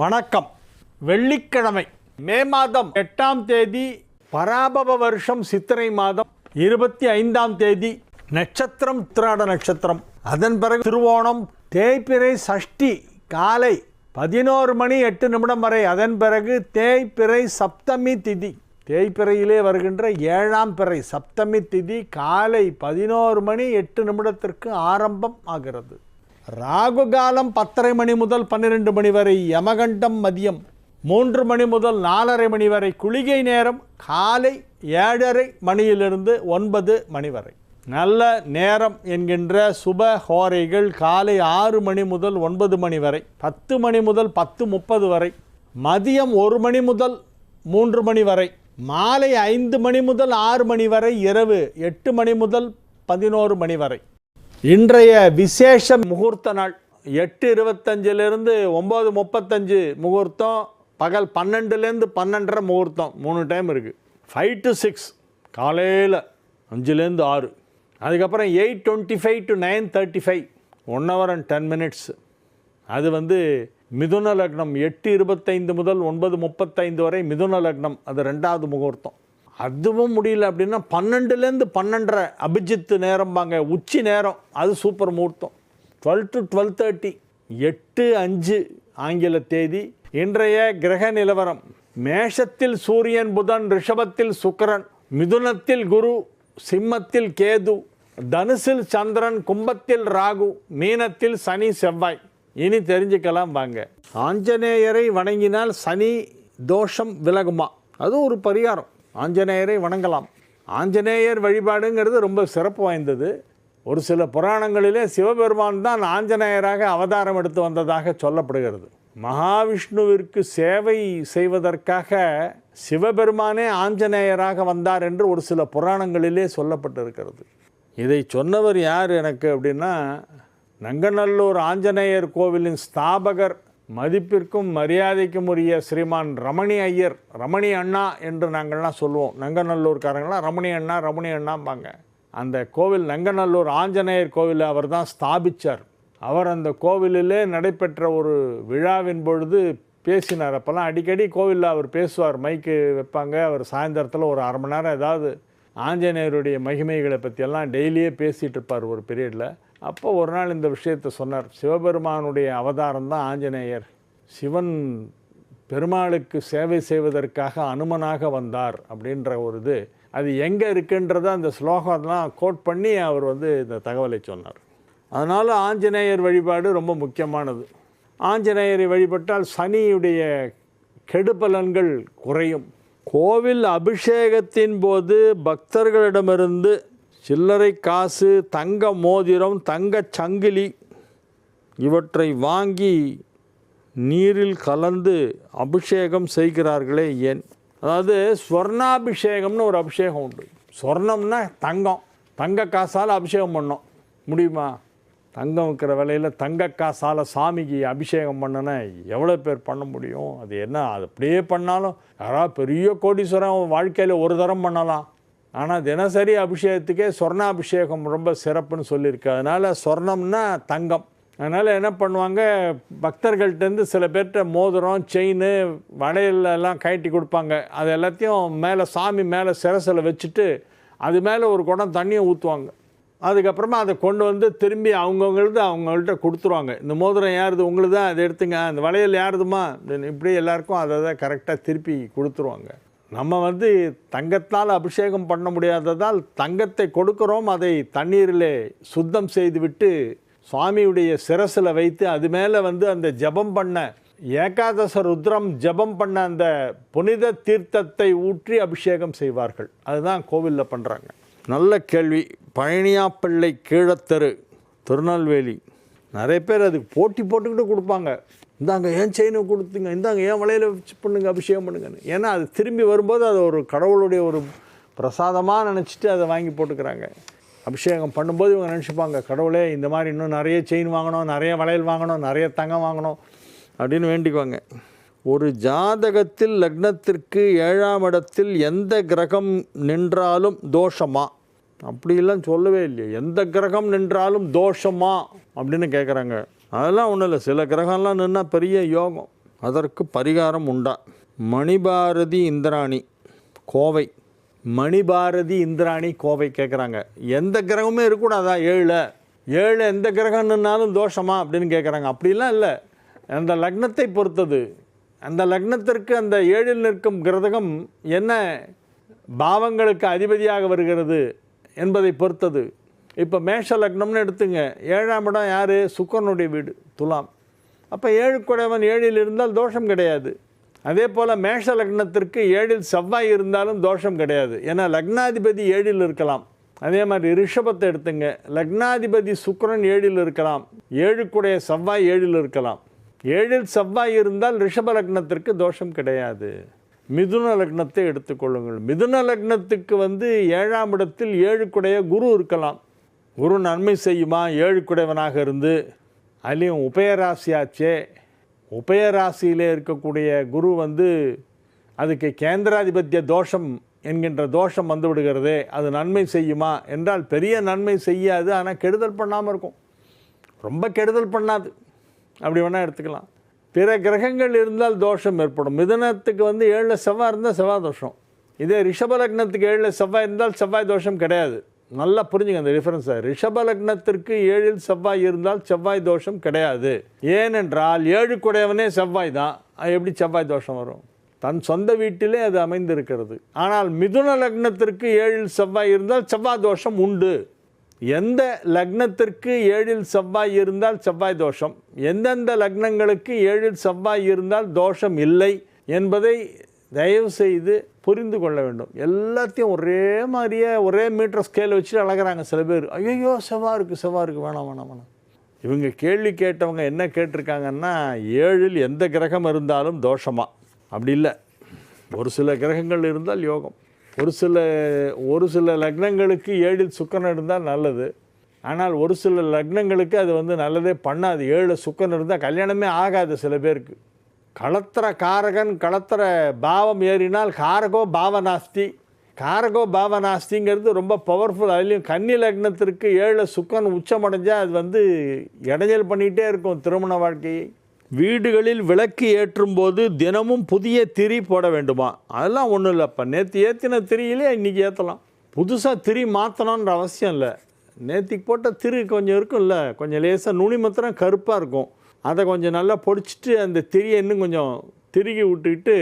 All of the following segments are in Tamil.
வணக்கம். வெள்ளிக்கிழமை மே மாதம் 8ஆம் தேதி பராபவ வருஷம் சித்திரை மாதம் 25ஆம் தேதி நட்சத்திரம் உத்திராட நட்சத்திரம். அதன் பிறகு திருவோணம், தேய்பிறை சஷ்டி காலை 11:08 வரை. அதன் பிறகு தேய்பிறை சப்தமி திதி. தேய்பிறையிலே வருகின்ற 7ஆம் பிறை சப்தமி திதி காலை 11:08 ஆரம்பம் ஆகிறது. ராகு காலம் 10:30 மணி முதல் 12 மணி வரை. யமகண்டம் மதியம் 3 மணி முதல் 4:30 மணி வரை. குளிகை நேரம் காலை 7:30 மணியிலிருந்து 9 மணி வரை. நல்ல நேரம் என்கின்ற சுப ஹோரைகள் காலை 6 மணி முதல் 9 மணி வரை, 10 மணி முதல் 10:30 வரை, மதியம் 1 மணி முதல் 3 மணி வரை, மாலை 5 மணி முதல் 6 மணி வரை, இரவு 8 மணி முதல் 11 மணி வரை. இன்றைய விசேஷ முகூர்த்த நாள் 8:25 9:35 முகூர்த்தம். பகல் 12 12:30 முகூர்த்தம். 3 டைம் இருக்குது. 5 to 6 காலையில் 5 to 6. அதுக்கப்புறம் 8:25 to 9:35 1 hour and 10 minutes. அது மிதுன லக்னம் 8:25 முதல் 9:35 வரை மிதுன லக்னம். அது 2வது முகூர்த்தம். அதுவும் முடியல அப்படின்னா 12 12:30 அபிஜித்து நேரம்பாங்க, உச்சி நேரம். அது சூப்பர் முகூர்த்தம். 12 to 12:30 8/5 ஆங்கில தேதி. இன்றைய கிரக நிலவரம்: மேஷத்தில் சூரியன் புதன், ரிஷபத்தில் சுக்கிரன், மிதுனத்தில் குரு, சிம்மத்தில் கேது, தனுசில் சந்திரன், கும்பத்தில் ராகு, மீனத்தில் சனி செவ்வாய். இனி தெரிஞ்சுக்கலாம் வாங்க. ஆஞ்சநேயரை வணங்கினால் சனி தோஷம் விலகுமா? அதுவும் ஒரு பரிகாரம். ஆஞ்சநேயரை வணங்கலாம். ஆஞ்சநேயர் வழிபாடுங்கிறது ரொம்ப சிறப்பு வாய்ந்தது. ஒரு சில புராணங்களிலே சிவபெருமான் தான் ஆஞ்சநேயராக அவதாரம் எடுத்து வந்ததாக சொல்லப்படுகிறது. மகாவிஷ்ணுவிற்கு சேவை செய்வதற்காக சிவபெருமானே ஆஞ்சநேயராக வந்தார் என்று ஒரு சில புராணங்களிலே சொல்லப்பட்டிருக்கிறது. இதை சொன்னவர் யார் எனக்கு அப்படின்னா, நங்கநல்லூர் ஆஞ்சநேயர் கோவிலின் ஸ்தாபகர், மதிப்பிற்கும் மரியாதைக்கும் உரிய ஸ்ரீமான் ரமணி ஐயர். ரமணி அண்ணா என்று நாங்கள்லாம் சொல்லுவோம். நங்கநல்லூர்காரங்களாம் ரமணி அண்ணா ரமணி அண்ணாம்பாங்க. அந்த கோவில் நங்கநல்லூர் ஆஞ்சநேயர் கோவிலை அவர் தான் ஸ்தாபித்தார். அவர் அந்த கோவிலிலே நடைபெற்ற ஒரு விழாவின் பொழுது பேசினார். அப்போல்லாம் அடிக்கடி கோவிலில் அவர் பேசுவார். மைக்கு வைப்பாங்க. அவர் சாயந்தரத்தில் ஒரு 1/2 மணி நேரம் ஏதாவது ஆஞ்சநேயருடைய மகிமைகளை பற்றியெல்லாம் டெய்லியே பேசிகிட்டு இருப்பார் ஒரு பீரியடில். அப்போ ஒரு நாள் இந்த விஷயத்தை சொன்னார். சிவபெருமானுடைய அவதாரம் தான் ஆஞ்சநேயர். சிவன் பெருமாளுக்கு சேவை செய்வதற்காக அனுமனாக வந்தார் அப்படின்ற ஒரு இது. அது எங்கே இருக்குன்றதை அந்த ஸ்லோகம்லாம் கோட் பண்ணி அவர் இந்த தகவலை சொன்னார். அதனால் ஆஞ்சநேயர் வழிபாடு ரொம்ப முக்கியமானது. ஆஞ்சநேயரை வழிபட்டால் சனியுடைய கெடுபலன்கள் குறையும். கோவில் அபிஷேகத்தின் போது பக்தர்களிடமிருந்து சில்லறை காசு, தங்க மோதிரம், தங்கச் சங்கிலி இவற்றை வாங்கி நீரில் கலந்து அபிஷேகம் செய்கிறார்களே ஏன்? அதாவது ஸ்வர்ணாபிஷேகம்னு ஒரு அபிஷேகம் உண்டு. ஸ்வர்ணம்னா தங்கம். தங்க காசால் அபிஷேகம் பண்ணோம் முடியுமா? தங்கம் இருக்கிற விலையில் தங்க காசால் சாமிக்கு அபிஷேகம் பண்ணனா எவ்வளோ பேர் பண்ண முடியும்? அது என்ன, அது அப்படியே பண்ணாலும் யாராவது பெரிய கோடீஸ்வரன் வாழ்க்கையில் ஒரு தரம் பண்ணலாம். ஆனால் தினசரி அபிஷேகத்துக்கே சொர்ணாபிஷேகம் ரொம்ப சிறப்புன்னு சொல்லியிருக்கு. அதனால் சொர்ணம்னா தங்கம். அதனால் என்ன பண்ணுவாங்க, பக்தர்கள்ட்டேருந்து சில பேர்கிட்ட மோதிரம், செயின், வளையல் எல்லாம் கட்டி கொடுப்பாங்க. அது எல்லாத்தையும் மேலே சாமி மேலே சிரசில் வச்சுட்டு அது மேலே ஒரு குடம் தண்ணியை ஊற்றுவாங்க. அதுக்கப்புறமா அதை கொண்டு திரும்பி அவங்கள்ட்ட கொடுத்துருவாங்க. இந்த மோதிரம் யாருது? உங்களுக்கு தான், அதை எடுத்துங்க. அந்த வளையல் யாருதுமா? இப்படி எல்லாருக்கும் அதை கரெக்டாக திருப்பி கொடுத்துருவாங்க. நம்ம தங்கத்தால் அபிஷேகம் பண்ண முடியாததால் தங்கத்தை கொடுக்குறோம். அதை தண்ணீரிலே சுத்தம் செய்துவிட்டு சுவாமியுடைய சிரசில் வைத்து அது மேலே அந்த ஜபம் பண்ண ஏகாதச ருத்ரம் ஜபம் பண்ண அந்த புனித தீர்த்தத்தை ஊற்றி அபிஷேகம் செய்வார்கள். அதுதான் கோவிலில் பண்ணுறாங்க. நல்ல கேள்வி. பழனியாப்பிள்ளை கீழத்தெரு, திருநெல்வேலி. நிறைய பேர் அதுக்கு போட்டி போட்டுக்கிட்டு கொடுப்பாங்க. இந்தாங்க ஏன் செயினை கொடுத்துங்க, இந்தாங்க ஏன் வளையல வச்சு பண்ணுங்க, அபிஷேகம் பண்ணுங்கன்னு. ஏன்னா அது திரும்பி வரும்போது அது ஒரு கடவுளுடைய ஒரு பிரசாதமாக நினச்சிட்டு அதை வாங்கி போட்டுக்கிறாங்க. அபிஷேகம் பண்ணும்போது இவங்க நினச்சிப்பாங்க, கடவுளே இந்த மாதிரி இன்னும் நிறைய செயின் வாங்கணும், நிறைய வளையல் வாங்கணும், நிறைய தங்கம் வாங்கணும் அப்படின்னு வேண்டிக்குவாங்க. ஒரு ஜாதகத்தில் லக்னத்திற்கு 7ஆம் இடத்தில் எந்த கிரகம் நின்றாலும் தோஷமா? அப்படிலாம் சொல்லவே இல்லையே. எந்த கிரகம் நின்றாலும் தோஷமா அப்படின்னு கேட்குறாங்க. அதெல்லாம் ஒன்றும் இல்லை. சில கிரகம்லாம் நின்னா பெரிய யோகம். அதற்கு பரிகாரம் உண்டா? மணிபாரதி இந்திராணி கோவை. மணிபாரதி இந்திராணி கோவை கேட்குறாங்க. எந்த கிரகமே இருக்கக்கூடாதா? ஏழு எந்த கிரகம்னாலும் தோஷமா அப்படின்னு கேட்குறாங்க. அப்படிலாம் இல்லை, அந்த லக்னத்தை பொறுத்தது. அந்த லக்னத்திற்கு அந்த 7ல் நிற்கும் கிரகம் என்ன பாவங்களுக்கு அதிபதியாக வருகிறது என்பதை பொறுத்தது. இப்போ மேஷ லக்னம்னு எடுத்துங்க, 7ஆம் இடம் யார்? சுக்கிரனுடைய வீடு, துலாம். அப்போ 7 குடைவன் 7ல் இருந்தால் தோஷம் கிடையாது. அதே போல் மேஷ லக்னத்திற்கு 7ல் செவ்வாய் இருந்தாலும் தோஷம் கிடையாது. ஏன்னா லக்னாதிபதி 7ல் இருக்கலாம். அதே மாதிரி ரிஷபத்தை எடுத்துங்க, லக்னாதிபதி சுக்கிரன் 7ல் இருக்கலாம், 7 குடைய செவ்வாய் 7ல் இருக்கலாம். 7ல் செவ்வாய் இருந்தால் ரிஷப லக்னத்திற்கு தோஷம் கிடையாது. மிதுன லக்னத்தை எடுத்துக்கொள்ளுங்கள். மிதுன லக்னத்துக்கு 7ஆம் இடத்தில் 7 குடைய குரு இருக்கலாம். குரு நன்மை செய்யுமா? 7 குடைவனாக இருந்து, அதுலேயும் உபயராசியாச்சே. உபயராசியிலே இருக்கக்கூடிய குரு அதுக்கு கேந்திராதிபத்திய தோஷம் என்கின்ற தோஷம் வந்து விடுகிறதே, அது நன்மை செய்யுமா என்றால் பெரிய நன்மை செய்யாது. ஆனால் கெடுதல் பண்ணாமல் இருக்கும், ரொம்ப கெடுதல் பண்ணாது. அப்படி வேணால் எடுத்துக்கலாம். பிற கிரகங்கள் இருந்தால் தோஷம் ஏற்படும். மிதுனத்துக்கு 7ல் செவ்வாய் இருந்தால் செவ்வாய் தோஷம். இதே ரிஷப லக்னத்துக்கு 7ல் செவ்வாய் இருந்தால் செவ்வாய் தோஷம் கிடையாது. நல்லா புரிஞ்சுங்க அந்த டிஃபரன்ஸை. ரிஷப லக்னத்திற்கு 7ல் செவ்வாய் இருந்தால் செவ்வாய் தோஷம் கிடையாது. ஏனென்றால் 7 குடையவனே செவ்வாய் தான். எப்படி செவ்வாய் தோஷம் வரும்? தன் சொந்த வீட்டிலே அது அமைந்திருக்கிறது. ஆனால் மிதுன லக்னத்திற்கு 7ல் செவ்வாய் இருந்தால் செவ்வாய் தோஷம் உண்டு. எந்த லக்னத்திற்கு 7ல் செவ்வாய் இருந்தால் செவ்வாய் தோஷம், எந்தெந்த லக்னங்களுக்கு 7ல் செவ்வாய் இருந்தால் தோஷம் இல்லை என்பதை தயவு செய்து புரிந்து கொள்ள வேண்டும். எல்லாத்தையும் ஒரே மாதிரியே ஒரே மீட்டர் ஸ்கேல் வச்சுட்டு அழகிறாங்க சில பேர். ஐயோ செவ்வாய் இருக்குது, வேணாம். இவங்க கேள்வி கேட்டவங்க என்ன கேட்டிருக்காங்கன்னா, 7ல் எந்த கிரகம் இருந்தாலும் தோஷமா? அப்படி இல்லை. ஒரு சில கிரகங்கள் இருந்தால் யோகம். ஒரு சில லக்னங்களுக்கு 7ல் சுக்கிரன் இருந்தால் நல்லது. ஆனால் ஒரு சில லக்னங்களுக்கு அது நல்லதே பண்ணாது. 7 சுக்கிரன் இருந்தால் கல்யாணமே ஆகாது சில பேருக்கு. களத்திர காரகன் களத்திர பாவம் ஏறினால் காரகோ பாவநாஸ்தி. காரகோ பாவநாஸ்திங்கிறது ரொம்ப பவர்ஃபுல். அதுலேயும் கன்னி லக்னத்திற்கு 7 சுக்கிரன் உச்சமடைஞ்சால் அது இடைஞ்சல் பண்ணிகிட்டே இருக்கும் திருமண வாழ்க்கையை. வீடுகளில் விளக்கு ஏற்றும் போது தினமும் புதிய திரி போட வேண்டுமா? அதெல்லாம் ஒன்றும் இல்லைப்பா. நேற்று ஏற்றின திரியிலே இன்றைக்கி ஏற்றலாம். புதுசாக திரி மாற்றணுன்ற அவசியம் இல்லை. நேற்றுக்கு போட்ட திரி கொஞ்சம் இருக்கும்ல, கொஞ்சம் லேசாக நுனி மாத்திரம் கருப்பாக இருக்கும். அதை கொஞ்சம் நல்லா பொடிச்சிட்டு அந்த திரியை இன்னும் கொஞ்சம் திருகி விட்டுக்கிட்டு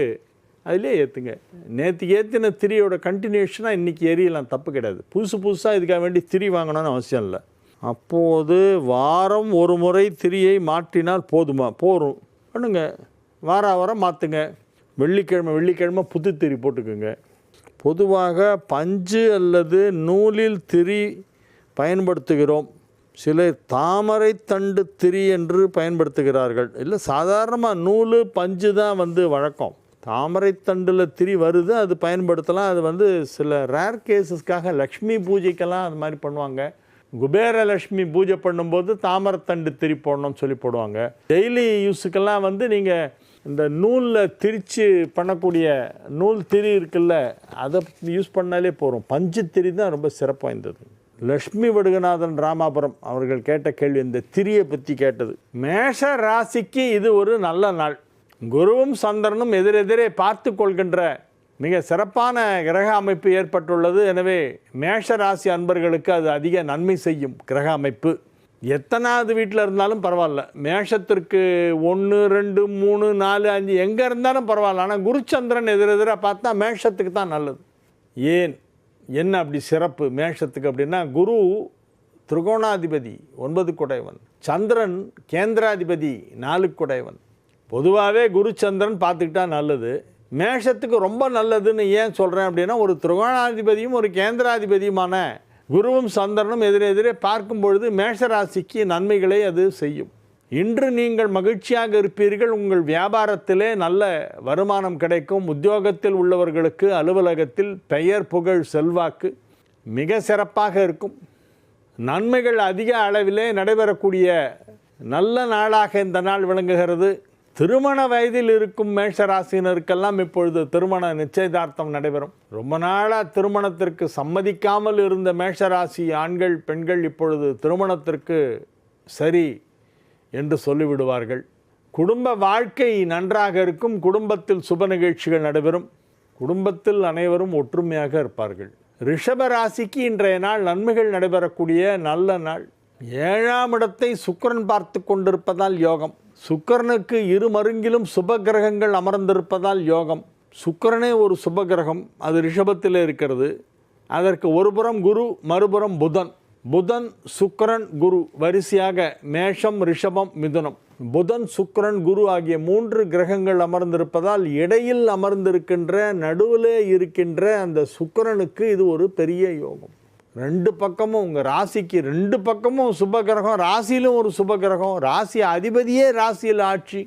அதிலே ஏற்றுங்க. நேற்றுக்கு ஏற்றின திரியோட கண்டினியூஷனாக இன்றைக்கி எரியலாம், தப்பு கிடையாது. புதுசாக இதுக்காக வேண்டி திரி வாங்கணும்னு அவசியம் இல்லை. அப்போது வாரம் ஒரு முறை திரியை மாற்றினால் போரும் பண்ணுங்க. வாரம் மாற்றுங்க. வெள்ளிக்கிழமை புது திரி போட்டுக்குங்க. பொதுவாக பஞ்சு அல்லது நூலில் திரி பயன்படுத்துகிறோம். சிலர் தாமரை தண்டு திரி என்று பயன்படுத்துகிறார்கள். இல்லை, சாதாரணமாக நூல் பஞ்சு தான் வழக்கம். தாமரை தண்டில் திரி வருது, அது பயன்படுத்தலாம். அது சில ரேர் கேஸஸ்க்காக லக்ஷ்மி பூஜைக்கெல்லாம் அது மாதிரி பண்ணுவாங்க. குபேரலட்சுமி பூஜை பண்ணும்போது தாமரத்தண்டு திரி போடணும்னு சொல்லி போடுவாங்க. டெய்லி யூஸுக்கெல்லாம் நீங்கள் இந்த நூலில் திரித்து பண்ணக்கூடிய நூல் திரி இருக்குல்ல, அதை யூஸ் பண்ணாலே போகிறோம். பஞ்சு திரி தான் ரொம்ப சிறப்பு வாய்ந்தது. லக்ஷ்மி வடுகநாதன் ராமாபுரம் அவர்கள் கேட்ட கேள்வி இந்த திரியை பற்றி கேட்டது. மேஷ ராசிக்கு இது ஒரு நல்ல நாள். குருவும் சந்திரனும் எதிரெதிரே பார்த்து கொள்கின்ற மிக சிறப்பான கிரக அமைப்பு ஏற்பட்டுள்ளது. எனவே மேஷ ராசி அன்பர்களுக்கு அது அதிக நன்மை செய்யும் கிரக அமைப்பு. எத்தனாவது வீட்டில் இருந்தாலும் பரவாயில்ல. மேஷத்திற்கு 1, 2, 3, 4, 5 எங்கே இருந்தாலும் பரவாயில்ல. ஆனால் குருச்சந்திரன் எதிரெதிராக பார்த்தா மேஷத்துக்கு தான் நல்லது. என்ன அப்படி சிறப்பு மேஷத்துக்கு அப்படின்னா, குரு திரிகோணாதிபதி 9 குடைவன், சந்திரன் கேந்திராதிபதி 4 குடைவன். பொதுவாகவே குரு சந்திரன் பார்த்துக்கிட்டா நல்லது. மேஷத்துக்கு ரொம்ப நல்லதுன்னு ஏன் சொல்கிறேன் அப்படின்னா, ஒரு திரிகோணாதிபதியும் ஒரு கேந்திராதிபதியுமான குருவும் சந்திரனும் எதிரெதிரே பார்க்கும் பொழுது மேஷராசிக்கு நன்மைகளை அது செய்யும். இன்று நீங்கள் மகிழ்ச்சியாக இருப்பீர்கள். உங்கள் வியாபாரத்திலே நல்ல வருமானம் கிடைக்கும். உத்தியோகத்தில் உள்ளவர்களுக்கு அலுவலகத்தில் பெயர் புகழ் செல்வாக்கு மிக சிறப்பாக இருக்கும். நன்மைகள் அதிக அளவிலே நடைபெறக்கூடிய நல்ல நாளாக இந்த நாள் விளங்குகிறது. திருமண வயதில் இருக்கும் மேஷராசினருக்கெல்லாம் இப்பொழுது திருமண நிச்சயதார்த்தம் நடைபெறும். ரொம்ப நாளாக திருமணத்திற்கு சம்மதிக்காமல் இருந்த மேஷராசி ஆண்கள் பெண்கள் இப்பொழுது திருமணத்திற்கு சரி என்று சொல்லிவிடுவார்கள். குடும்ப வாழ்க்கை நன்றாக இருக்கும். குடும்பத்தில் சுப நிகழ்ச்சிகள் நடைபெறும். குடும்பத்தில் அனைவரும் ஒற்றுமையாக இருப்பார்கள். ரிஷப ராசிக்கு இன்றைய நாள் நன்மைகள் நடைபெறக்கூடிய நல்ல நாள். 7ஆம் இடத்தை சுக்கிரன் பார்த்து கொண்டிருப்பதால் யோகம். சுக்கிரனுக்கு இரு மருங்கிலும் சுப கிரகங்கள் அமர்ந்திருப்பதால் யோகம். சுக்கிரனே ஒரு சுப கிரகம், அது ரிஷபத்தில் இருக்கிறது. அதற்கு ஒரு புறம் குரு, மறுபுறம் புதன். புதன், சுக்கிரன், குரு வரிசையாக மேஷம், ரிஷபம், மிதுனம். புதன், சுக்கிரன், குரு ஆகிய 3 கிரகங்கள் அமர்ந்திருப்பதால் இடையில் அமர்ந்திருக்கின்ற நடுவிலே இருக்கின்ற அந்த சுக்கிரனுக்கு இது ஒரு பெரிய யோகம். 2 பக்கமும் உங்கள் ராசிக்கு 2 பக்கமும் சுப கிரகம், ராசியிலும் ஒரு சுப கிரகம், ராசி அதிபதியே ராசியில் ஆட்சி,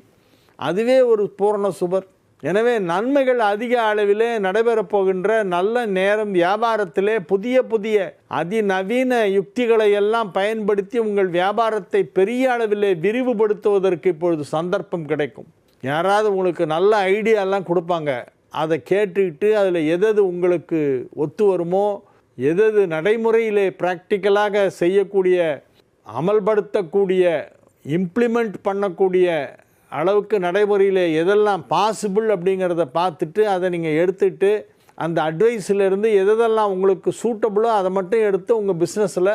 அதுவே ஒரு பூரண சுபர். எனவே நன்மைகள் அதிக அளவிலே நடைபெறப் போகின்ற நல்ல நேரம். வியாபாரத்திலே புதிய புதிய அதிநவீன யுக்திகளை எல்லாம் பயன்படுத்தி உங்கள் வியாபாரத்தை பெரிய அளவிலே விரிவுபடுத்துவதற்கு இப்பொழுது சந்தர்ப்பம் கிடைக்கும். யாராவது உங்களுக்கு நல்ல ஐடியாலாம் கொடுப்பாங்க, அதை கேட்டுக்கிட்டு அதில் எது உங்களுக்கு ஒத்து வருமோ, எது நடைமுறையிலே ப்ராக்டிக்கலாக செய்யக்கூடிய, அமல்படுத்தக்கூடிய, இம்ப்ளிமெண்ட் பண்ணக்கூடிய அளவுக்கு நடைமுறையில் எதெல்லாம் பாசிபிள் அப்படிங்கிறத பார்த்துட்டு அதை நீங்கள் எடுத்துகிட்டு அந்த அட்வைஸிலேருந்து எதெல்லாம் உங்களுக்கு சூட்டபுளோ அதை மட்டும் எடுத்து உங்கள் பிஸ்னஸில்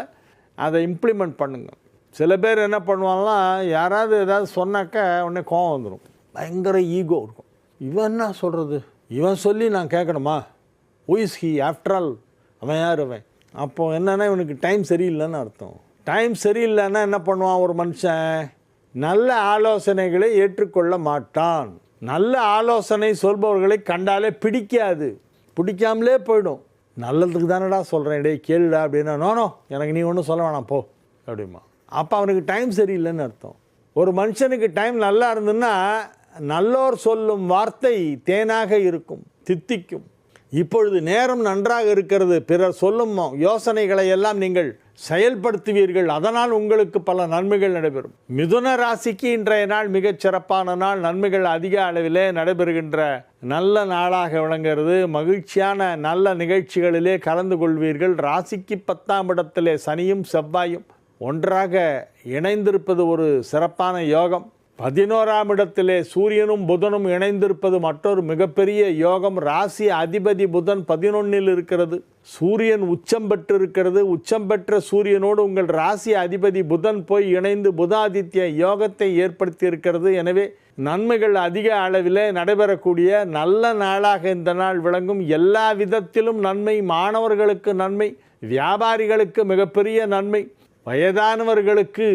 அதை இம்ப்ளிமெண்ட் பண்ணுங்கள். சில பேர் என்ன பண்ணுவாங்கன்னா, யாராவது ஏதாவது சொன்னாக்கா உடனே கோவம் வந்துடும், பயங்கர ஈகோ இருக்கும். இவன் என்ன சொல்கிறது, இவன் சொல்லி நான் கேட்கணுமா, உயிஸ் ஹி ஆஃப்டர் ஆல், அவன் யார் அவன். அப்போ என்னென்னா இவனுக்கு டைம் சரியில்லைன்னு அர்த்தம். டைம் சரியில்லைன்னா என்ன பண்ணுவான் ஒரு மனுஷன், நல்ல ஆலோசனைகளை ஏற்றுக்கொள்ள மாட்டான். நல்ல ஆலோசனை சொல்பவர்களை கண்டாலே பிடிக்காது, பிடிக்காமலே போயிடும். நல்லதுக்கு தானடா சொல்கிறேன், டே கேளுடா அப்படின்னா, நோனோ எனக்கு நீ ஒன்றும் சொல்ல வேணாம் போ அப்படிமா. அப்போ அவனுக்கு டைம் சரியில்லைன்னு அர்த்தம். ஒரு மனுஷனுக்கு டைம் நல்லா இருந்ததுன்னா நல்லோர் சொல்லும் வார்த்தை தேனாக இருக்கும், தித்திக்கும். இப்பொழுது நேரம் நன்றாக இருக்கிறது. பிறர் சொல்லும் யோசனைகளை எல்லாம் நீங்கள் செயல்படுத்துவீர்கள், அதனால் உங்களுக்கு பல நன்மைகள் நடைபெறும். மிதுன ராசிக்கு இன்றைய நாள் மிகச் சிறப்பான நாள். நன்மைகள் அதிக அளவிலே நடைபெறுகின்ற நல்ல நாளாக விளங்குகிறது. மகிழ்ச்சியான நல்ல நிகழ்ச்சிகளிலே கலந்து கொள்வீர்கள். ராசிக்கு 10ஆம் இடத்திலே சனியும் செவ்வாயும் ஒன்றாக இணைந்திருப்பது ஒரு சிறப்பான யோகம். 11ஆம் இடத்திலே சூரியனும் புதனும் இணைந்திருப்பது மற்றொரு மிகப்பெரிய யோகம். ராசி அதிபதி புதன் 11இல் இருக்கிறது. சூரியன் உச்சம் பெற்றிருக்கிறது. உச்சம் பெற்ற சூரியனோடு உங்கள் ராசி அதிபதி புதன் போய் இணைந்து புதாதித்ய யோகத்தை ஏற்படுத்தி இருக்கிறது. எனவே நன்மைகள் அதிக அளவில் நடைபெறக்கூடிய நல்ல நாளாக இந்த நாள் விளங்கும். எல்லா விதத்திலும் நன்மை. மாணவர்களுக்கு நன்மை, வியாபாரிகளுக்கு மிகப்பெரிய நன்மை, வயதானவர்களுக்கு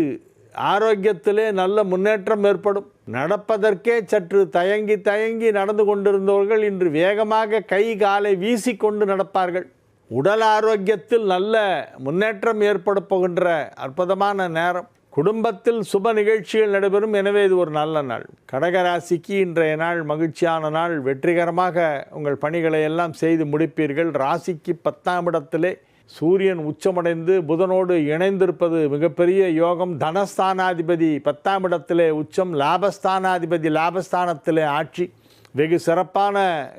ஆரோக்கியத்திலே நல்ல முன்னேற்றம் ஏற்படும். நடப்பதற்கே சற்று தயங்கி நடந்து கொண்டிருந்தவர்கள் இன்று வேகமாக கை காலை வீசிக்கொண்டு நடப்பார்கள். உடல் ஆரோக்கியத்தில் நல்ல முன்னேற்றம் ஏற்பட போகின்ற அற்புதமான நேரம். குடும்பத்தில் சுப நிகழ்ச்சிகள் நடைபெறும். எனவே இது ஒரு நல்ல நாள். கடகராசிக்கு இன்றைய நாள் மகிழ்ச்சியான நாள். வெற்றிகரமாக உங்கள் பணிகளை எல்லாம் செய்து முடிப்பீர்கள். ராசிக்கு 10ஆம் இடத்திலே சூரியன் உச்சமடைந்து புதனோடு இணைந்திருப்பது மிகப்பெரிய யோகம். தனஸ்தானாதிபதி 10ஆம் இடத்திலே உச்சம், லாபஸ்தானாதிபதி லாபஸ்தானத்திலே ஆட்சி. வெகு சிறப்பான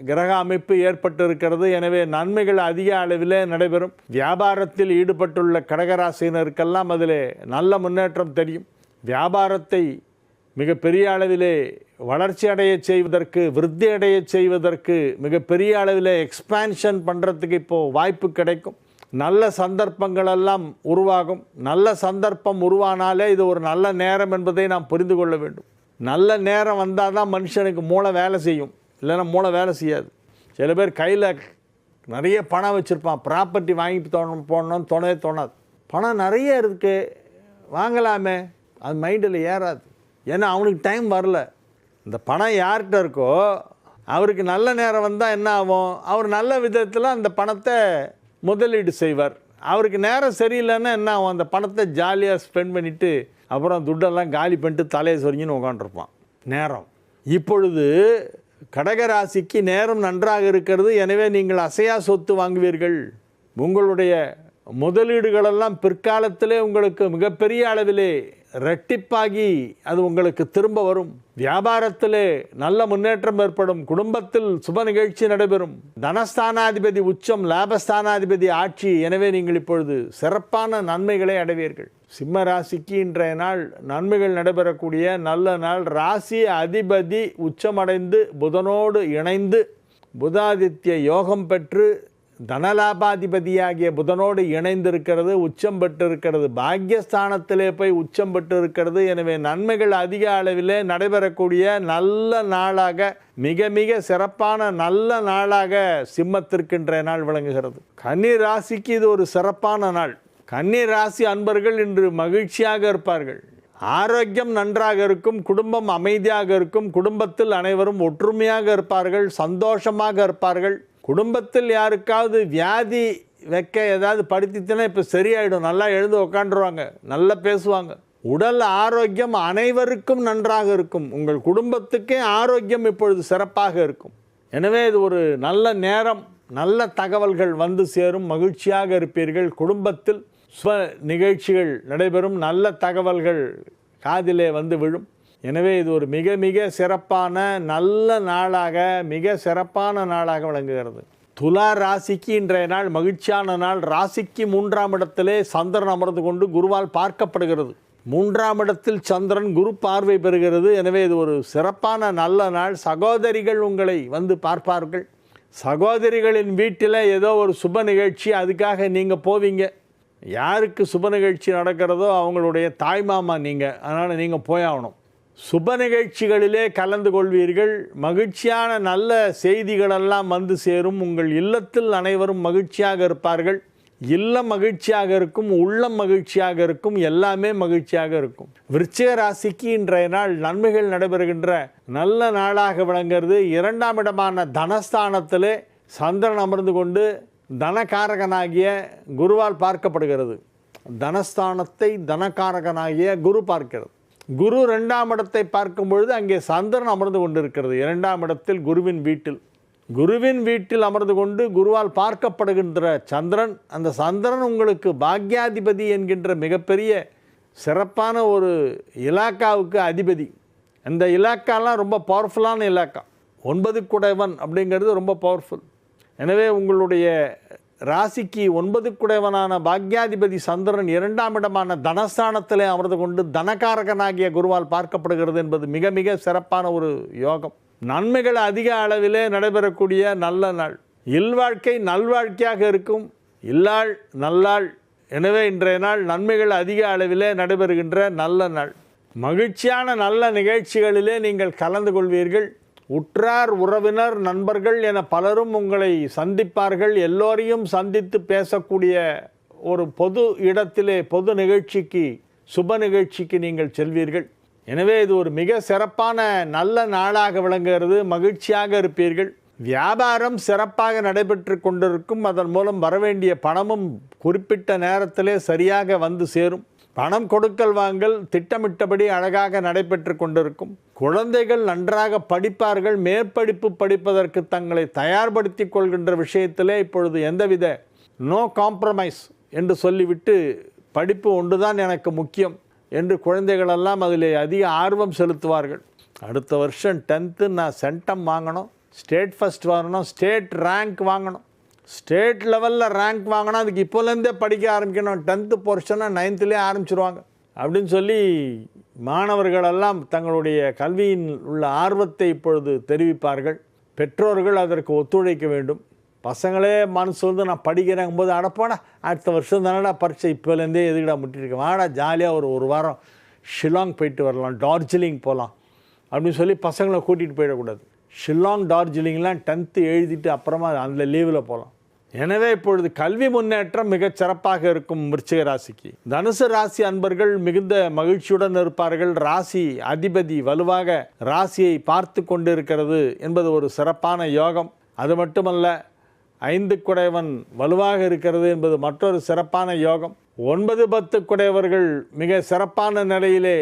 கிரக அமைப்பு ஏற்பட்டிருக்கிறது. எனவே நன்மைகள் அதிக அளவிலே நடைபெறும். வியாபாரத்தில் ஈடுபட்டுள்ள கடகராசினருக்கெல்லாம் அதிலே நல்ல முன்னேற்றம் தெரியும். வியாபாரத்தை மிகப்பெரிய அளவிலே வளர்ச்சி அடைய செய்வதற்கு, விருத்தி அடைய செய்வதற்கு, மிகப்பெரிய அளவிலே எக்ஸ்பான்ஷன் பண்ணுறதுக்கு இப்போது வாய்ப்பு கிடைக்கும். நல்ல சந்தர்ப்பங்களெல்லாம் உருவாகும். நல்ல சந்தர்ப்பம் உருவானாலே இது ஒரு நல்ல நேரம் என்பதை நாம் புரிந்து கொள்ள வேண்டும். நல்ல நேரம் வந்தால் தான் மனுஷனுக்கு மூளை வேலை செய்யும், இல்லைன்னா மூளை வேலை செய்யாது. சில பேர் கையில் நிறைய பணம் வச்சுருப்பான், ப்ராப்பர்ட்டி வாங்கி போடணும்னு தோணாது. பணம் நிறைய இருக்குது, வாங்கலாமே, அது மைண்டில் ஏறாது. ஏன்னா அவனுக்கு டைம் வரல. இந்த பணம் யார்கிட்ட இருக்கோ அவருக்கு நல்ல நேரம் வந்தால் என்ன ஆகும், அவர் நல்ல விதத்தில் அந்த பணத்தை முதலீடு செய்வார். அவருக்கு நேரம் சரியில்லைன்னா என்ன ஆகும், அந்த பணத்தை ஜாலியாக ஸ்பெண்ட் பண்ணிவிட்டு அப்புறம் துட்டெல்லாம் காலி பண்ணிட்டு தலையை சொரிஞ்சின்னு உட்காந்துருப்பான். நேரம் இப்பொழுது கடகராசிக்கு நேரம் நன்றாக இருக்கிறது. எனவே நீங்கள் அசையா சொத்து வாங்குவீர்கள். உங்களுடைய முதலீடுகளெல்லாம் பிற்காலத்திலே உங்களுக்கு மிகப்பெரிய அளவிலே இரட்டிப்பாகி அது உங்களுக்கு திரும்ப வரும். வியாபாரத்திலே நல்ல முன்னேற்றம் ஏற்படும். குடும்பத்தில் சுப நிகழ்ச்சி நடைபெறும். தனஸ்தானாதிபதி உச்சம், லாபஸ்தானாதிபதி ஆட்சி. எனவே நீங்கள் இப்பொழுது சிறப்பான நன்மைகளை அடைவீர்கள். சிம்ம ராசிக்கு இன்றைய நாள் நன்மைகள் நடைபெறக்கூடிய நல்ல நாள். ராசி அதிபதி உச்சமடைந்து புதனோடு இணைந்து புதாதித்ய யோகம் பெற்று தனலாபாதிபதியாகிய புதனோடு இணைந்திருக்கிறது, உச்சம் பெற்றிருக்கிறது, பாக்யஸ்தானத்திலே போய் உச்சம் பெற்றிருக்கிறது. எனவே நன்மைகள் அதிக அளவிலே நடைபெறக்கூடிய நல்ல நாளாக, மிக மிக சிறப்பான நல்ல நாளாக சிம்மத்திற்கு இன்றைய நாள் விளங்குகிறது. கன்னி ராசிக்கு இது ஒரு சிறப்பான நாள். கன்னி ராசி அன்பர்கள் இன்று மகிழ்ச்சியாக இருப்பார்கள். ஆரோக்கியம் நன்றாக இருக்கும், குடும்பம் அமைதியாக இருக்கும், குடும்பத்தில் அனைவரும் ஒற்றுமையாக இருப்பார்கள், சந்தோஷமாக இருப்பார்கள். குடும்பத்தில் யாருக்காவது வியாதி வைக்க ஏதாவது படுத்தினா இப்போ சரியாயிடும், நல்லா எழுந்து உட்காந்துருவாங்க, நல்லா பேசுவாங்க. உடல் ஆரோக்கியம் அனைவருக்கும் நன்றாக இருக்கும். உங்கள் குடும்பத்துக்கே ஆரோக்கியம் இப்பொழுது சிறப்பாக இருக்கும். எனவே இது ஒரு நல்ல நேரம், நல்ல தகவல்கள் வந்து சேரும், மகிழ்ச்சியாக இருப்பீர்கள். குடும்பத்தில் சுப நிகழ்ச்சிகள் நடைபெறும், நல்ல தகவல்கள் காதிலே வந்து விழும். எனவே இது ஒரு மிக மிக சிறப்பான நல்ல நாளாக, மிக சிறப்பான நாளாக விளங்குகிறது. துலா ராசிக்கு இன்றைய நாள் மகிழ்ச்சியான நாள். ராசிக்கு 3ஆம் இடத்திலே சந்திரன் அமர்ந்து கொண்டு குருவால் பார்க்கப்படுகிறது. 3ஆம் இடத்தில் சந்திரன் குரு பார்வை பெறுகிறது. எனவே இது ஒரு சிறப்பான நல்ல நாள். சகோதரிகள் உங்களை வந்து பார்ப்பார்கள். சகோதரிகளின் வீட்டில் ஏதோ ஒரு சுப நிகழ்ச்சி, அதுக்காக நீங்கள் போவீங்க. யாருக்கு சுப நிகழ்ச்சி நடக்கிறதோ அவங்களுடைய தாய்மாமா நீங்கள், அதனால் நீங்கள் போயாகணும். சுப நிகழ்ச்சிகளிலே கலந்து கொள்வீர்கள். மகிழ்ச்சியான நல்ல செய்திகளெல்லாம் வந்து சேரும். உங்கள் இல்லத்தில் அனைவரும் மகிழ்ச்சியாக இருப்பார்கள். இல்லம் மகிழ்ச்சியாக இருக்கும், உள்ளம் மகிழ்ச்சியாக இருக்கும், எல்லாமே மகிழ்ச்சியாக இருக்கும். விருச்சிக ராசிக்கு இன்றைய நாள் நன்மைகள் நடைபெறுகின்ற நல்ல நாளாக விளங்குகிறது. 2ஆம் இடமான தனஸ்தானத்திலே சந்திரன் அமர்ந்து கொண்டு தனகாரகனாகிய குருவால் பார்க்கப்படுகிறது. தனஸ்தானத்தை தனகாரகனாகிய குரு பார்க்கிறது. குரு 2ஆம் இடத்தை பார்க்கும் பொழுது அங்கே சந்திரன் அமர்ந்து கொண்டிருக்கிறது. 2ஆம் இடத்தில் குருவின் வீட்டில். குருவின் வீட்டில் அமர்ந்து கொண்டு குருவால் பார்க்கப்படுகின்ற சந்திரன், அந்த சந்திரன் உங்களுக்கு பாக்யாதிபதி என்கின்ற மிகப்பெரிய சிறப்பான ஒரு இலாக்காவுக்கு அதிபதி. அந்த இலாக்காலாம் ரொம்ப பவர்ஃபுல்லான இலாக்கா. 9 குடைவன் அப்படிங்கிறது ரொம்ப பவர்ஃபுல். எனவே உங்களுடைய ராசிக்கு 9 குடைவனான பாக்யாதிபதி சந்திரன் 2ஆம் இடமான தனஸ்தானத்திலே அமர்ந்து கொண்டு தனகாரகனாகிய குருவால் பார்க்கப்படுகிறது என்பது மிக மிக சிறப்பான ஒரு யோகம். நன்மைகள் அதிக அளவிலே நடைபெறக்கூடிய நல்ல நாள். இல்வாழ்க்கை நல்வாழ்க்கையாக இருக்கும், இல்லாள் நல்லாள். எனவே இன்றைய நாள் நன்மைகள் அதிக அளவிலே நடைபெறுகின்ற நல்ல நாள். மகிழ்ச்சியான நல்ல நிகழ்ச்சிகளிலே நீங்கள் கலந்து கொள்வீர்கள். உற்றார் உறவினர் நண்பர்கள் என பலரும் உங்களை சந்திப்பார்கள். எல்லோரையும் சந்தித்து பேசக்கூடிய ஒரு பொது இடத்திலே, பொது நிகழ்ச்சிக்கு, சுப நிகழ்ச்சிக்கு நீங்கள் செல்வீர்கள். எனவே இது ஒரு மிக சிறப்பான நல்ல நாளாக விளங்குகிறது. மகிழ்ச்சியாக இருப்பீர்கள். வியாபாரம் சிறப்பாக நடைபெற்று கொண்டிருக்கும். அதன் மூலம் வரவேண்டிய பணமும் குறிப்பிட்ட நேரத்திலே சரியாக வந்து சேரும். பணம் கொடுக்கல் வாங்கல் திட்டமிட்டபடி அழகாக நடைபெற்று கொண்டிருக்கும். குழந்தைகள் நன்றாக படிப்பார்கள். மேற்படிப்பு படிப்பதற்கு தங்களை தயார்படுத்தி கொள்கின்ற விஷயத்திலே இப்பொழுது எந்தவித நோ காம்ப்ரமைஸ் என்று சொல்லிவிட்டு படிப்பு ஒன்றுதான் எனக்கு முக்கியம் என்று குழந்தைகளெல்லாம் அதில் அதிக ஆர்வம் செலுத்துவார்கள். அடுத்த வருஷம் 10th நான் சென்டம் வாங்கணும், ஸ்டேட் ஃபஸ்ட் வரணும், ஸ்டேட் ரேங்க் வாங்கணும், ஸ்டேட் லெவலில் ரேங்க் வாங்கினா அதுக்கு இப்போலேருந்தே படிக்க ஆரம்பிக்கணும். 10th போர்ஷனை 9th ஆரம்பிச்சிருவாங்க அப்படின்னு சொல்லி மாணவர்களெல்லாம் தங்களுடைய கல்வியின் உள்ள ஆர்வத்தை இப்பொழுது தெரிவிப்பார்கள். பெற்றோர்கள் அதற்கு ஒத்துழைக்க வேண்டும். பசங்களே மனசு வந்து நான் படிக்கிறேங்கும் போது அடப்பாடா அடுத்த வருஷம் தானடா பரீட்சை, இப்போலேருந்தே எதுக்கிடா முட்டிருக்கேன், வாடா ஜாலியாக ஒரு வாரம் ஷில்லாங் போயிட்டு வரலாம், டார்ஜிலிங் போகலாம் அப்படின்னு சொல்லி பசங்களை கூட்டிகிட்டு போயிடக்கூடாது. ஷில்லாங் டார்ஜிலிங்லாம் 10th எழுதிட்டு அப்புறமா அந்த லீவில் போகலாம். எனவே இப்பொழுது கல்வி முன்னேற்றம் மிகச் சிறப்பாக இருக்கும் விருச்சிக ராசிக்கு. தனுசு ராசி அன்பர்கள் மிகுந்த மகிழ்ச்சியுடன் இருப்பார்கள். ராசி அதிபதி வலுவாக ராசியை பார்த்து கொண்டிருக்கிறது என்பது ஒரு சிறப்பான யோகம். அது மட்டுமல்ல, 5 குடைவன் வலுவாக இருக்கிறது என்பது மற்றொரு சிறப்பான யோகம். 9, 10 குடையவர்கள் மிக சிறப்பான நிலையிலே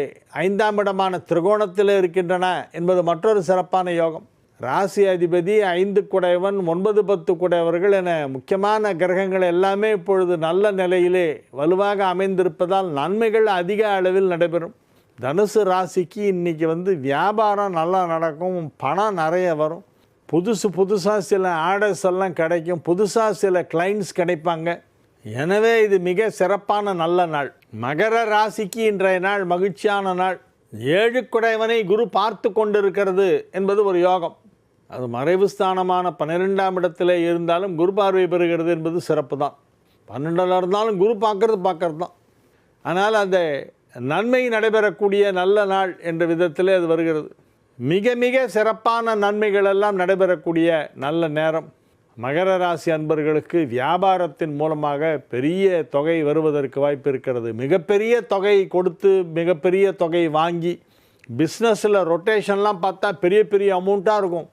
5ஆம் இடமான திரிகோணத்தில் இருக்கின்றன என்பது மற்றொரு சிறப்பான யோகம். ராசி அதிபதி 5 குடையவன் 9, 10 குடையவர்கள் என முக்கியமான கிரகங்கள் எல்லாமே இப்பொழுது நல்ல நிலையிலே வலுவாக அமைந்திருப்பதால் நன்மைகள் அதிக அளவில் நடைபெறும். தனுசு ராசிக்கு இன்றைக்கி வியாபாரம் நல்லா நடக்கும், பணம் நிறைய வரும், புதுசாக சில ஆர்டர்ஸ் எல்லாம் கிடைக்கும், புதுசாக சில கிளைண்ட்ஸ் கிடைப்பாங்க. எனவே இது மிக சிறப்பான நல்ல நாள். மகர ராசிக்கு இன்றைய நாள் மகிழ்ச்சியான நாள். 7 குடைவனை குரு பார்த்து கொண்டிருக்கிறது என்பது ஒரு யோகம். அது மறைவு ஸ்தானமான 12ஆம் இடத்திலே இருந்தாலும் குரு பார்வை பெறுகிறது என்பது சிறப்பு தான். 12ல் இருந்தாலும் குரு பார்க்கறது தான். ஆனால் அந்த நன்மை நடைபெறக்கூடிய நல்ல நாள் என்ற விதத்திலே அது வருகிறது. மிக மிக சிறப்பான நன்மைகள் எல்லாம் நடைபெறக்கூடிய நல்ல நேரம். மகர ராசி அன்பர்களுக்கு வியாபாரத்தின் மூலமாக பெரிய தொகை வருவதற்கு வாய்ப்பு இருக்கிறது. மிகப்பெரிய தொகை கொடுத்து மிகப்பெரிய தொகை வாங்கி பிஸ்னஸில் ரொட்டேஷன்லாம் பார்த்தா பெரிய பெரிய அமௌண்ட்டாக இருக்கும்.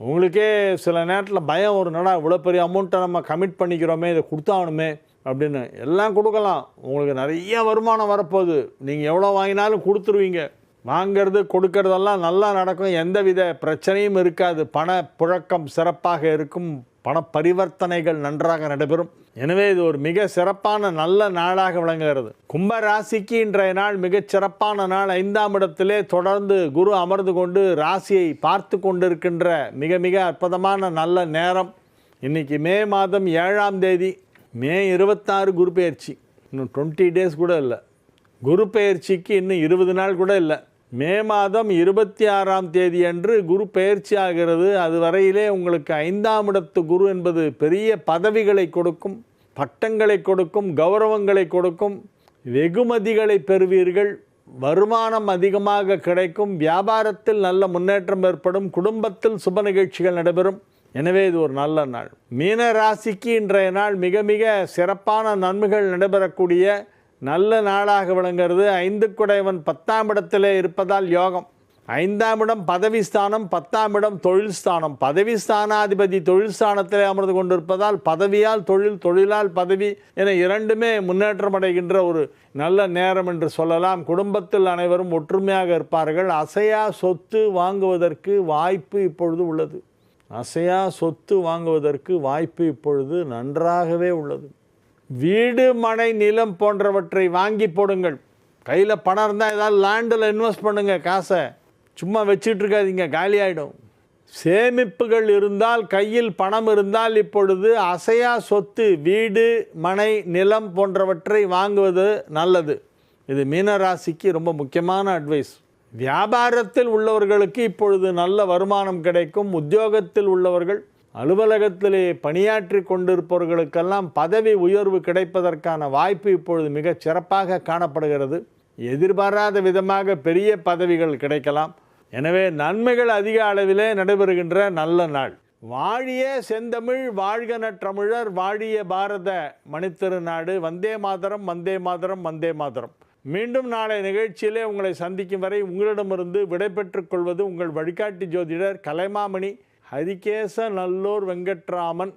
உங்களுக்கே சில நேரத்தில் பயம் ஒரு நடா இவ்வளோ பெரிய அமௌண்ட்டை நம்ம கமிட் பண்ணிக்கிறோமே, இதை கொடுத்தாகணுமே அப்படின்னு. எல்லாம் கொடுக்கலாம், உங்களுக்கு நிறைய வருமானம் வரப்போகுது. நீங்கள் எவ்வளோ வாங்கினாலும் கொடுத்துருவீங்க. வாங்கிறது கொடுக்கறதெல்லாம் நல்லா நடக்கும், எந்தவித பிரச்சனையும் இருக்காது. பண புழக்கம் சிறப்பாக இருக்கும், பண பரிவர்த்தனைகள் நன்றாக நடைபெறும். எனவே இது ஒரு மிக சிறப்பான நல்ல நாளாக விளங்குகிறது. கும்ப ராசிக்கு இன்றைய நாள் மிகச் சிறப்பான நாள். 5ஆம் இடத்திலே தொடர்ந்து குரு அமர்ந்து கொண்டு ராசியை பார்த்து கொண்டிருக்கின்ற மிக மிக அற்புதமான நல்ல நேரம். இன்றைக்கி மே மாதம் 7ஆம் தேதி, மே 26 குரு பெயர்ச்சி. இன்னும் 20 டேஸ் கூட இல்லை. குரு பெயர்ச்சிக்கு இன்னும் 20 நாள் கூட இல்லை. மே மாதம் 26ஆம் தேதி அன்று குரு பெயர்ச்சி ஆகிறது. அது வரையிலே உங்களுக்கு 5ஆம் இடத்து குரு என்பது பெரிய பதவிகளை கொடுக்கும், பட்டங்களை கொடுக்கும், கௌரவங்களை கொடுக்கும், வெகுமதிகளை பெறுவீர்கள், வருமானம் அதிகமாக கிடைக்கும், வியாபாரத்தில் நல்ல முன்னேற்றம் ஏற்படும், குடும்பத்தில் சுப நிகழ்ச்சிகள் நடைபெறும். எனவே இது ஒரு நல்ல நாள். மீன ராசிக்கு இன்றைய நாள் மிக மிக சிறப்பான நன்மைகள் நடைபெறக்கூடிய நல்ல நாளாக விளங்குகிறது. 5 குடைவன் 10ஆம் இடத்திலே இருப்பதால் யோகம். 5ஆம் இடம் பதவி ஸ்தானம், 10ஆம் இடம் தொழில் ஸ்தானம். பதவி ஸ்தானாதிபதி தொழில் ஸ்தானத்திலே அமர்ந்து கொண்டிருப்பதால் பதவியால் தொழில், தொழிலால் பதவி என இரண்டுமே முன்னேற்றம் அடைகின்ற ஒரு நல்ல நேரம் என்று சொல்லலாம். குடும்பத்தில் அனைவரும் ஒற்றுமையாக இருப்பார்கள். அசையா சொத்து வாங்குவதற்கு வாய்ப்பு இப்பொழுது உள்ளது. அசையா சொத்து வாங்குவதற்கு வாய்ப்பு இப்பொழுது நன்றாகவே உள்ளது. வீடு, மனை, நிலம் போன்றவற்றை வாங்கி போடுங்கள். கையில் பணம் இருந்தால் ஏதாவது லேண்டில் இன்வெஸ்ட் பண்ணுங்கள். காசை சும்மா வச்சுட்டு இருக்காதீங்க, காலி ஆகிடும். சேமிப்புகள் இருந்தால், கையில் பணம் இருந்தால் இப்பொழுது அசையா சொத்து, வீடு, மனை, நிலம் போன்றவற்றை வாங்குவது நல்லது. இது மீனராசிக்கு ரொம்ப முக்கியமான அட்வைஸ். வியாபாரத்தில் உள்ளவர்களுக்கு இப்பொழுது நல்ல வருமானம் கிடைக்கும். உத்தியோகத்தில் உள்ளவர்கள், அலுவலகத்திலே பணியாற்றி கொண்டிருப்பவர்களுக்கெல்லாம் பதவி உயர்வு கிடைப்பதற்கான வாய்ப்பு இப்பொழுது மிகச் சிறப்பாக காணப்படுகிறது. எதிர்பாராத விதமாக பெரிய பதவிகள் கிடைக்கலாம். எனவே நன்மைகள் அதிக அளவிலே நடைபெறுகின்ற நல்ல நாள். வாழிய செந்தமிழ், வாழ்க நற்றமிழர், வாழிய பாரத மணித்திருநாடு. வந்தே மாதரம், வந்தே மாதரம், வந்தே மாதரம். மீண்டும் நாளை நிகழ்ச்சியிலே உங்களை சந்திக்கும் வரை உங்களிடமிருந்து விடைபெற்றுக் கொள்வது உங்கள் வழிகாட்டி ஜோதிடர் கலைமாமணி ஹரிகேச நல்லூர் வெங்கட்ராமன்.